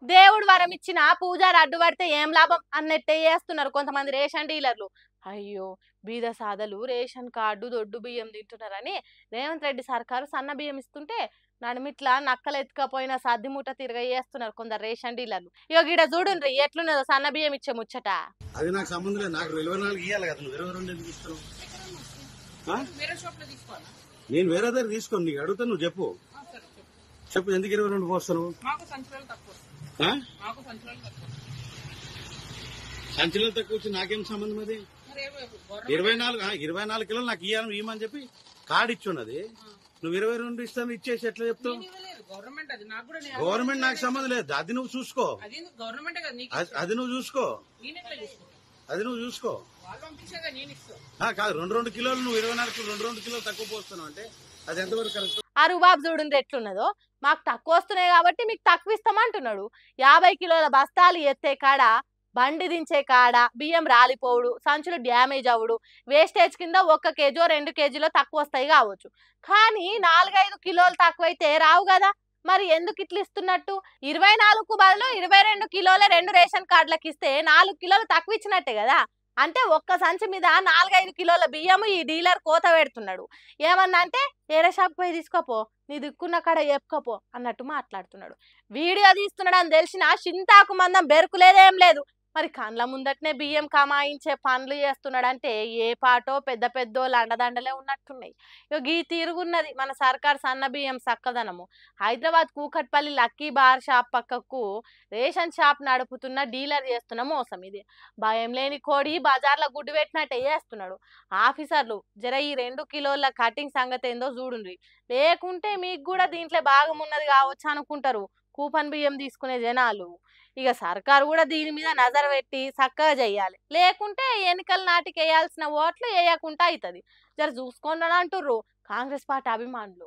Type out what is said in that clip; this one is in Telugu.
దేవుడు వరం ఇచ్చిన పూజారి అడ్డుపడితే ఏం లాభం అన్నట్టే చేస్తున్నారు కొంతమంది రేషన్ డీలర్లు. అయ్యో, బీద సాదలు రేషన్ కార్డు దొడ్డు బియ్యం తింటున్నారని రేవంత్ రెడ్డి సర్కారు సన్న బియ్యం ఇస్తుంటే నడుమిట్లా నక్కలు ఎత్తుకపోయిన సద్దిమూట తిరగేస్తున్నారు కొందరు రేషన్ డీలర్లు. ఇగో గిడ చూడుండ్రి ఎట్లున్నదో సన్న బియ్యం ఇచ్చే ముచ్చట. అది నాకు సంబంధం లేదు, నాకు 24 ఇవ్వాలి కదా, నువ్వు 22 ఎందుకు ఇస్తున్నావు? నేను వేరే దగ్గర తీసుకోను, నీకు అడుగుతా, నువ్వు చెప్పు చెప్పు ఎందుకు 22 పోస్తున్నావు? సంచులలో తక్కువ వచ్చి నాకేం సంబంధం? అది 24 కిలోలు నాకు ఇవ్వమని చెప్పి కార్డు ఇచ్చున్నది, నువ్వు 22 ఇస్తాను ఇచ్చేసి ఎట్లా చెప్తావు? గవర్నమెంట్ నాకు సంబంధం లేదు, అది నువ్వు చూసుకో, అది నువ్వు చూసుకో, అది నువ్వు చూసుకో. కాదు 2 కిలోలు నువ్వు 24 2 కిలోలు తక్కువ పోస్తున్నావు అంటే అది ఎంతవరకు కరెక్ట్? ఆ రుబాబు చూడండి ఎట్లున్నదో, మాకు తక్కువ వస్తున్నాయి కాబట్టి మీకు తక్కువ ఇస్తామంటున్నాడు. 50 కిలోల బస్తాలు ఎత్తే కాడ, బండి దించే కాడ బియ్యం రాలిపోవుడు, సంచులు డ్యామేజ్ అవ్వడు, వేస్టేజ్ కింద 1 కేజీ 2 కేజీలో తక్కువ వస్తాయి కావచ్చు. కానీ 4-5 కిలోలు తక్కువైతే రావు కదా. మరి ఎందుకు ఇట్లా ఇస్తున్నట్టు? 24కు బదులు 22 కిలోలే 2 రేషన్ కార్డులకు ఇస్తే 4 కిలోలు తక్కువ ఇచ్చినట్టే కదా. అంటే ఒక్క సంచి మీద 4-5 కిలోల బియ్యము ఈ డీలర్ కోత పెడుతున్నాడు. ఏమన్నా అంటే వేరే షాప్కి పోయి తీసుకోపో, నీ దిక్కున్న కాడ చెప్పుకోపో అన్నట్టు మాట్లాడుతున్నాడు. వీడియో తీస్తున్నాడు అని తెలిసిన చింతాకు మందం బెరుకులేదేం లేదు. మరి కండ్ల ముందటనే బియ్యం కమాయించే పనులు చేస్తున్నాడంటే ఏ పాటో పెద్ద పెద్దోళ్ళు అండదండలే ఉన్నట్టున్నాయి. గీ తిరుగున్నది మన సర్కార్ సన్న బియ్యం సక్కదనము. Hyderabad Kukatpally lucky bar shop పక్కకు రేషన్ షాప్ నడుపుతున్న డీలర్ చేస్తున్న మోసం ఇది. భయం లేని కోడి బజార్లో గుడ్డు పెట్టినట్టే చేస్తున్నాడు. ఆఫీసర్లు జర ఈ 2 కిలోల కటింగ్ సంగతి ఏందో చూడుండ్రి, లేకుంటే మీకు కూడా దీంట్లో భాగం ఉన్నది కావచ్చు అనుకుంటారు కూపన్ బియ్యం తీసుకునే జనాలు. ఇక సర్కారు కూడా దీని మీద నజర్ పెట్టి చక్కగా చెయ్యాలి, లేకుంటే ఎన్నికల నాటికి వేయాల్సిన ఓట్లు వేయకుండా అవుతుంది. జర చూసుకోండి అంటుర్రు కాంగ్రెస్ పార్టీ అభిమానులు.